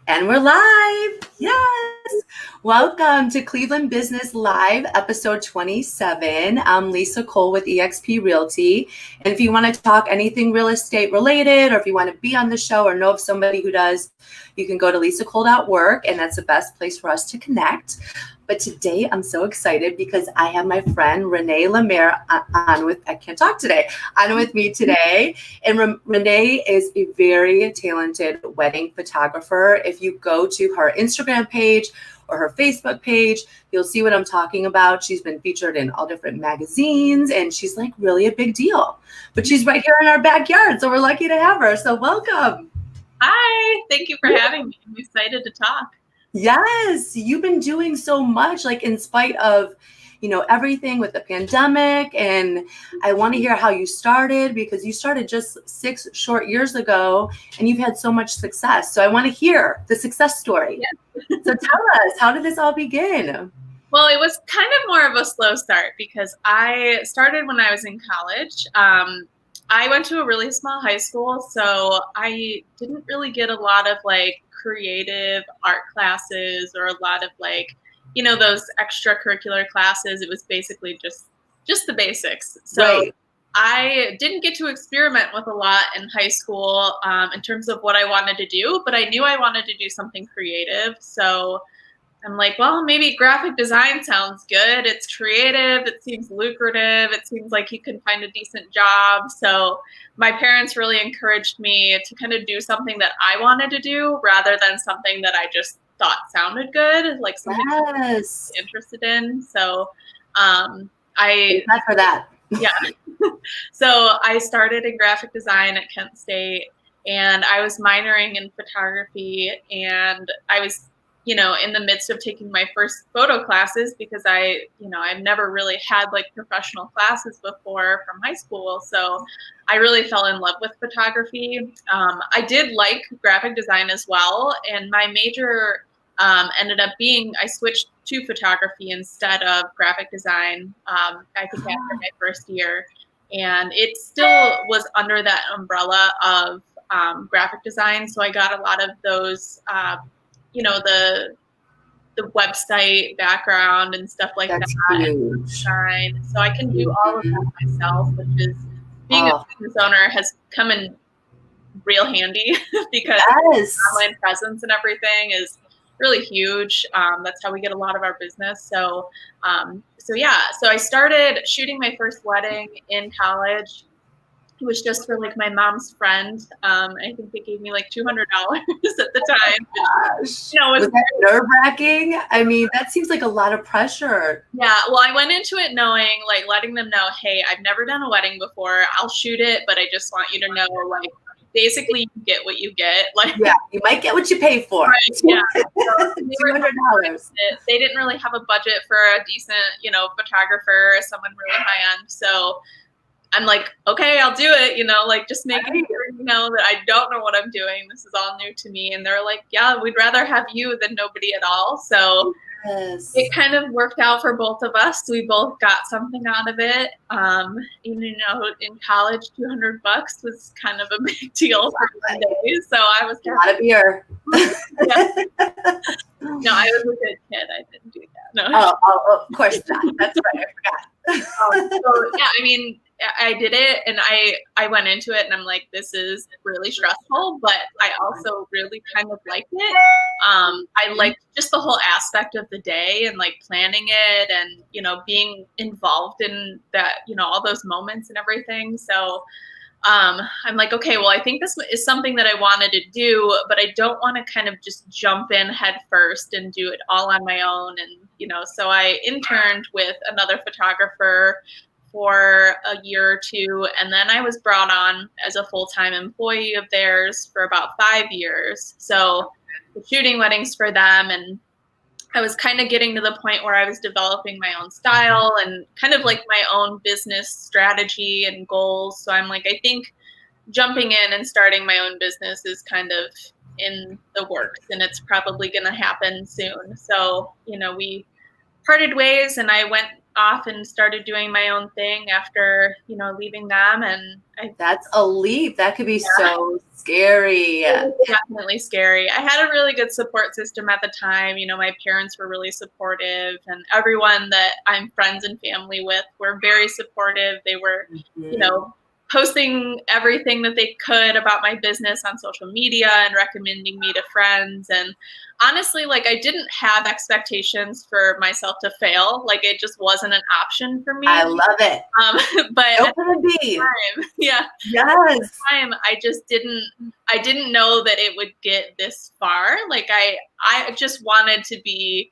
And we're live. Yes. Welcome to Cleveland Business Live, episode 27. I'm Lisa Cole with eXp Realty. And if you want to talk anything real estate related, or if you want to be on the show or know of somebody who does, you can go to lisacole.work, and that's the best place for us to connect. But today I'm so excited because I have my friend Renee Lemaire on with me today. And Renee is a very talented wedding photographer. If you go to her Instagram page or her Facebook page, you'll see what I'm talking about. She's been featured in all different magazines, and she's like really a big deal. But she's right here in our backyard, so we're lucky to have her. So welcome. Hi, thank you for having me. I'm excited to talk. Yes, you've been doing so much, like in spite of, everything with the pandemic. And I want to hear how you started, because you started just 6 short years ago and you've had so much success. So I want to hear the success story. Yeah. So tell us, how did this all begin? Well, it was kind of more of a slow start because I started when I was in college. I went to a really small high school, so I didn't really get a lot of creative art classes or a lot of those extracurricular classes. It was basically just the basics. So right. I didn't get to experiment with a lot in high school in terms of what I wanted to do, but I knew I wanted to do something creative. So I'm like, well, maybe graphic design sounds good. It's creative. It seems lucrative. It seems like you can find a decent job. So my parents really encouraged me to kind of do something that I wanted to do rather than something that I just thought sounded good, like something I was interested in. So not for that. Yeah. So I started in graphic design at Kent State, and I was minoring in photography, and I was in the midst of taking my first photo classes because I've never really had professional classes before from high school. So I really fell in love with photography. I did like graphic design as well. And my major ended up being, I switched to photography instead of graphic design, I think after my first year. And it still was under that umbrella of graphic design. So I got a lot of those the website background and stuff like That's that. Huge. Design. So I can do all of that myself, which is being a business owner has come in real handy because online presence and everything is really huge. That's how we get a lot of our business. So I started shooting my first wedding in college. It was just for my mom's friend. I think they gave me $200 at the time. Gosh. Was that nerve-wracking? I mean, that seems like a lot of pressure. Yeah. Well, I went into it knowing, letting them know, hey, I've never done a wedding before. I'll shoot it, but I just want you to know, basically you get what you get. Yeah, you might get what you pay for. Right, yeah. So $200. They didn't really have a budget for a decent, photographer, someone really high end. So I'm like, okay, I'll do it, just making sure, that I don't know what I'm doing. This is all new to me. And they're like, yeah, we'd rather have you than nobody at all. So it kind of worked out for both of us. We both got something out of it. In college, $200 was kind of a big deal for one day. So I was a lot of beer. No, I was a good kid. I didn't do that. No. Oh, of course not. That's right. I forgot. I did it, and I went into it, and I'm like, this is really stressful, but I also really kind of liked it. I liked just the whole aspect of the day and planning it and, being involved in that, all those moments and everything. So I'm like, okay, well, I think this is something that I wanted to do, but I don't want to kind of just jump in head first and do it all on my own. And, so I interned with another photographer for a year or two, and then I was brought on as a full-time employee of theirs for about 5 years. So shooting weddings for them, and I was kind of getting to the point where I was developing my own style and kind of my own business strategy and goals. So I'm like, I think jumping in and starting my own business is kind of in the works, and it's probably going to happen soon. So, we parted ways, and I went off and started doing my own thing after, leaving them. And That's a leap. That could be so scary. it was definitely scary. I had a really good support system at the time. My parents were really supportive, and everyone that I'm friends and family with were very supportive. They were, posting everything that they could about my business on social media and recommending me to friends. And honestly, like, I didn't have expectations for myself to fail. Like, it just wasn't an option for me. I love it. But at the time, yeah. Yes. At the time, I didn't know that it would get this far. Like, I just wanted to be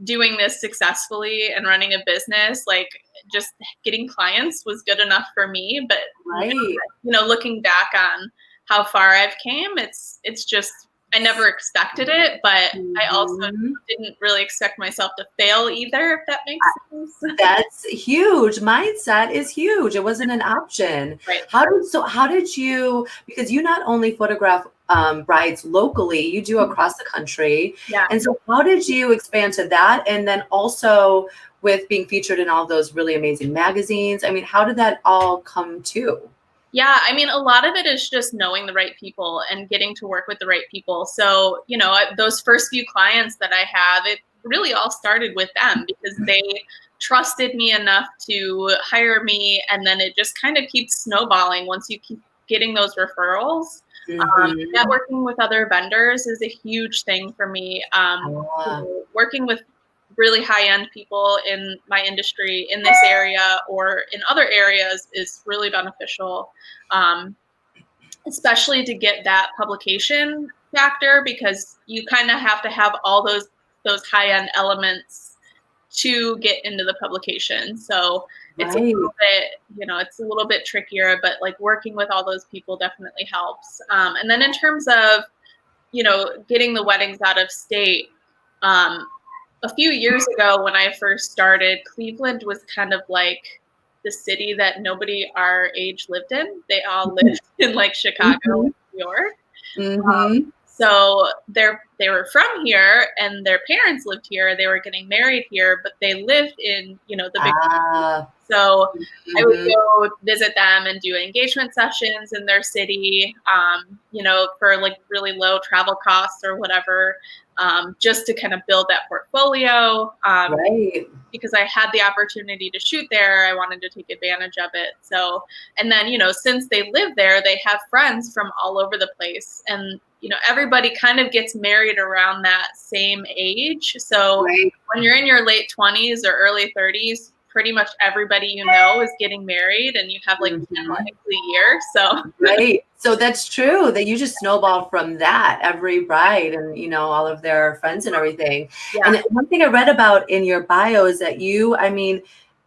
doing this successfully and running a business. Like, just getting clients was good enough for me. But right. Looking back on how far I've came, it's just, I never expected it, but I also didn't really expect myself to fail either, if that makes sense. That's huge. Mindset is huge. It wasn't an option. Right. How did you, because you not only photograph brides locally, you do across the country. Yeah. And so how did you expand to that? And then also with being featured in all those really amazing magazines, I mean, how did that all come to? Yeah, I mean, a lot of it is just knowing the right people and getting to work with the right people. So, those first few clients that I have, it really all started with them because they trusted me enough to hire me. And then it just kind of keeps snowballing once you keep getting those referrals. Networking with other vendors is a huge thing for me. Working with really high-end people in my industry in this area or in other areas is really beneficial, especially to get that publication factor, because you kind of have to have all those high-end elements to get into the publication. So it's a little bit, it's a little bit trickier, but like working with all those people definitely helps. And then in terms of, getting the weddings out of state, a few years ago when I first started, Cleveland was kind of like the city that nobody our age lived in. They all lived in like Chicago and New York. So they were from here and their parents lived here. They were getting married here, but they lived in, the big city. So I would go visit them and do engagement sessions in their city, for like really low travel costs or whatever, just to kind of build that portfolio. Because I had the opportunity to shoot there, I wanted to take advantage of it. So, and then, since they live there, they have friends from all over the place. And, everybody kind of gets married around that same age. So when you're in your late 20s or early 30s, pretty much everybody is getting married, and you have like 10 weddings a year. So so that's true that you just snowball from that, every bride and all of their friends and everything. And one thing I read about in your bio is that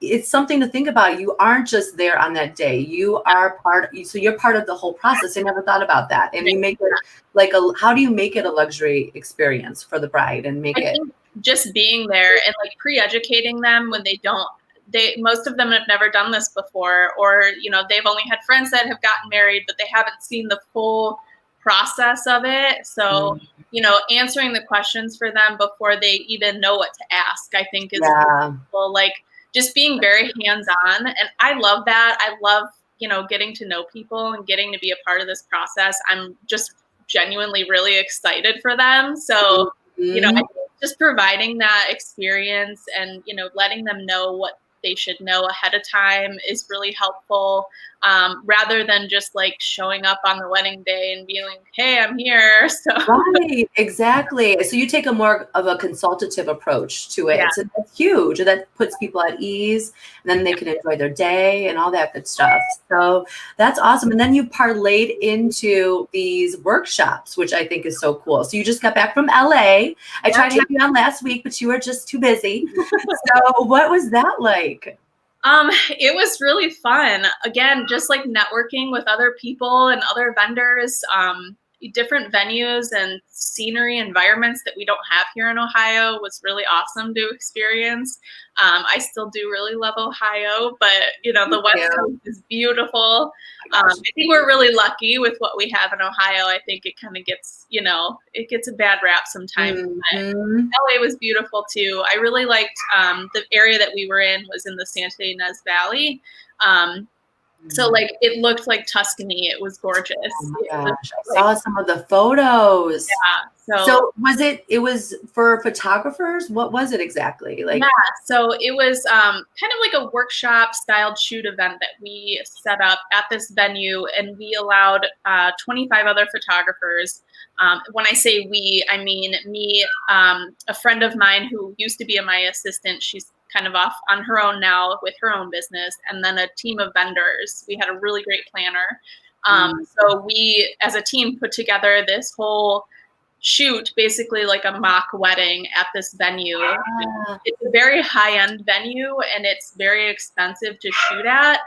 it's something to think about. You aren't just there on that day. You are so you're part of the whole process. I never thought about that. And you make it like how do you make it a luxury experience for the bride and make it just being there and like pre-educating them when most of them have never done this before, or, they've only had friends that have gotten married, but they haven't seen the full process of it. So, answering the questions for them before they even know what to ask, I think is helpful. Like just being very hands-on. And I love that. I love, getting to know people and getting to be a part of this process. I'm just genuinely really excited for them. So, I think just providing that experience and, letting them know what they should know ahead of time is really helpful, rather than just like showing up on the wedding day and being like, hey, I'm here. So exactly. So you take a more of a consultative approach to it. So that's huge. That puts people at ease, and then they can enjoy their day and all that good stuff. So that's awesome. And then you parlayed into these workshops, which I think is so cool. So you just got back from LA. I tried to have you on last week, but you were just too busy. So what was that like? It was really fun. Again, just like networking with other people and other vendors. different venues and scenery environments that we don't have here in Ohio was really awesome to experience. I still do really love Ohio, but the West Coast is beautiful. I think we're really lucky with what we have in Ohio. I think it kind of gets, it gets a bad rap sometimes. But LA was beautiful too. I really liked the area that we were in was in the Santa Ynez Valley. So like it looked like Tuscany. It was gorgeous. Oh my gosh. I saw some of the photos. Yeah. So it was for photographers? What was it exactly? Like, yeah. So it was kind of like a workshop styled shoot event that we set up at this venue, and we allowed 25 other photographers. When I say we, I mean me, a friend of mine who used to be my assistant. She's kind of off on her own now with her own business, and then a team of vendors. We had a really great planner. So we, as a team, put together this whole shoot, basically like a mock wedding at this venue. It's a very high-end venue, and it's very expensive to shoot at.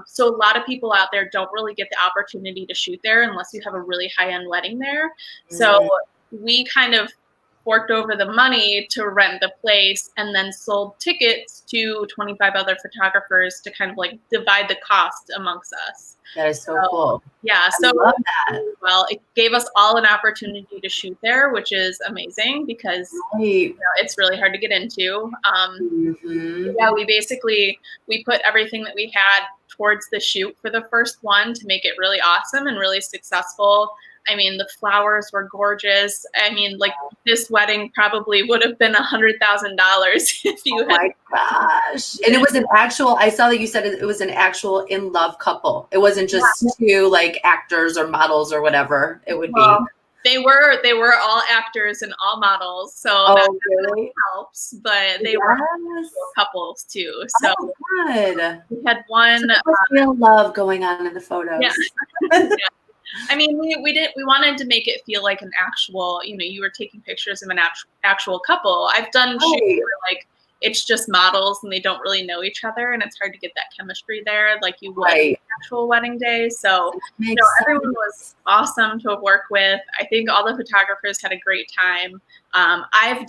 So a lot of people out there don't really get the opportunity to shoot there unless you have a really high-end wedding there. So we kind of forked over the money to rent the place, and then sold tickets to 25 other photographers to kind of like divide the cost amongst us. That is so cool. Yeah. I love that. Well, it gave us all an opportunity to shoot there, which is amazing because it's really hard to get into. Yeah, we put everything that we had towards the shoot for the first one to make it really awesome and really successful. I mean, the flowers were gorgeous. I mean, like this wedding probably would have been $100,000 if you had. Oh my gosh. And it was an actual, I saw that you said it was an actual in love couple. It wasn't just two like actors or models or whatever it would be. They were all actors and all models. So that really helps, but they were couples too. So good. We had one. Real love going on in the photos. Yeah. I mean, we wanted to make it feel like an actual, you were taking pictures of an actual couple. I've done shoots where like it's just models and they don't really know each other, and it's hard to get that chemistry there like you would on an actual wedding day. So everyone was awesome to work with. I think all the photographers had a great time. I've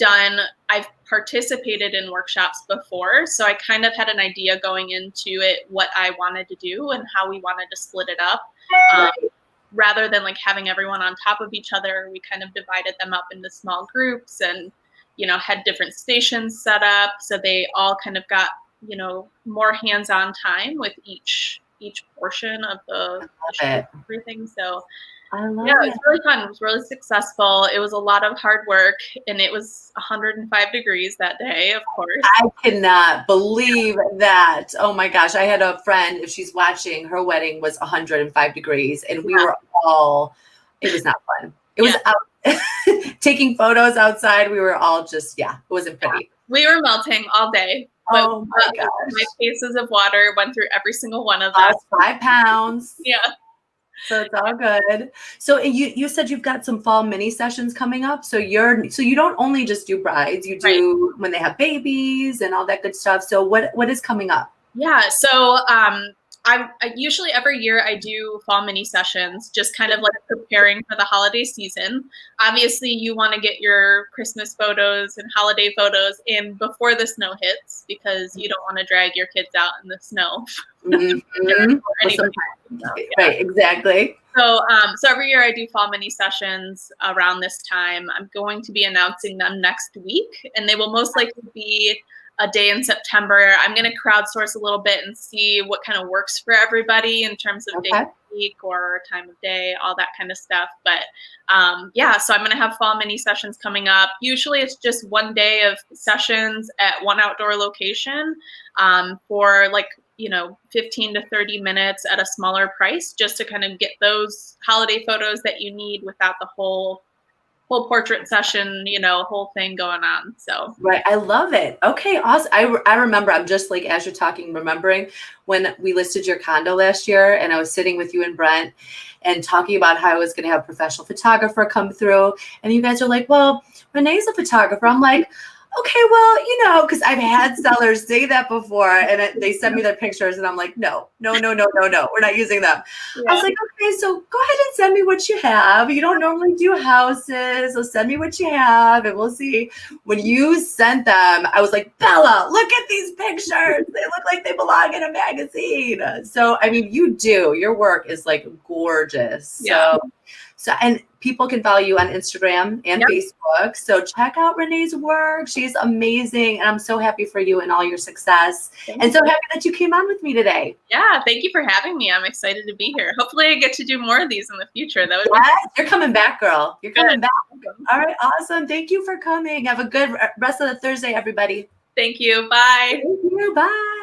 participated in workshops before, so I kind of had an idea going into it what I wanted to do and how we wanted to split it up. Rather than like having everyone on top of each other, we kind of divided them up into small groups and, had different stations set up. So they all kind of got, more hands-on time with each portion of the everything. So I love it was really fun. It was really successful. It was a lot of hard work, and it was 105 degrees that day, of course. I cannot believe that. Oh my gosh. I had a friend, if she's watching, her wedding was 105 degrees, and we were all, it was not fun. It was out taking photos outside. We were all just, it wasn't pretty. We were melting all day. Oh my gosh. My cases of water went through every single one of them. 5 pounds. Yeah. So it's all good. So you said you've got some fall mini sessions coming up. So you don't only just do brides, you do when they have babies and all that good stuff. So what is coming up? Yeah. So I usually every year I do fall mini sessions, just kind of like preparing for the holiday season. Obviously, you want to get your Christmas photos and holiday photos in before the snow hits, because you don't want to drag your kids out in the snow. Right, exactly. So every year I do fall mini sessions around this time. I'm going to be announcing them next week, and they will most likely be a day in September. I'm going to crowdsource a little bit and see what kind of works for everybody in terms of day of week or time of day, all that kind of stuff. But so I'm going to have fall mini sessions coming up. Usually it's just one day of sessions at one outdoor location for 15 to 30 minutes at a smaller price, just to kind of get those holiday photos that you need without the whole portrait session, whole thing going on. So I love it. Okay, awesome. I remember, I'm just like, as you're talking, remembering when we listed your condo last year, and I was sitting with you and Brent and talking about how I was going to have a professional photographer come through, and you guys are like, well, Renee's a photographer. I'm like, okay, well, because I've had sellers say that before, and they send me their pictures, and I'm like, no, we're not using them. I was Yeah. like, okay, so go ahead and send me what you have. You don't normally do houses, so send me what you have, and we'll see. When you sent them, I was like, Bella, look at these pictures. They look like they belong in a magazine. So, I mean, your work is like gorgeous. Yeah. So, and people can follow you on Instagram and Yep. Facebook. So check out Renee's work. She's amazing. And I'm so happy for you and all your success. And so happy that you came on with me today. Yeah. Thank you for having me. I'm excited to be here. Hopefully I get to do more of these in the future. That would Yes, you're coming back, girl. You're coming Good. back. All right. Awesome. Thank you for coming. Have a good rest of the Thursday, everybody. Thank you. Bye. Thank you. Bye.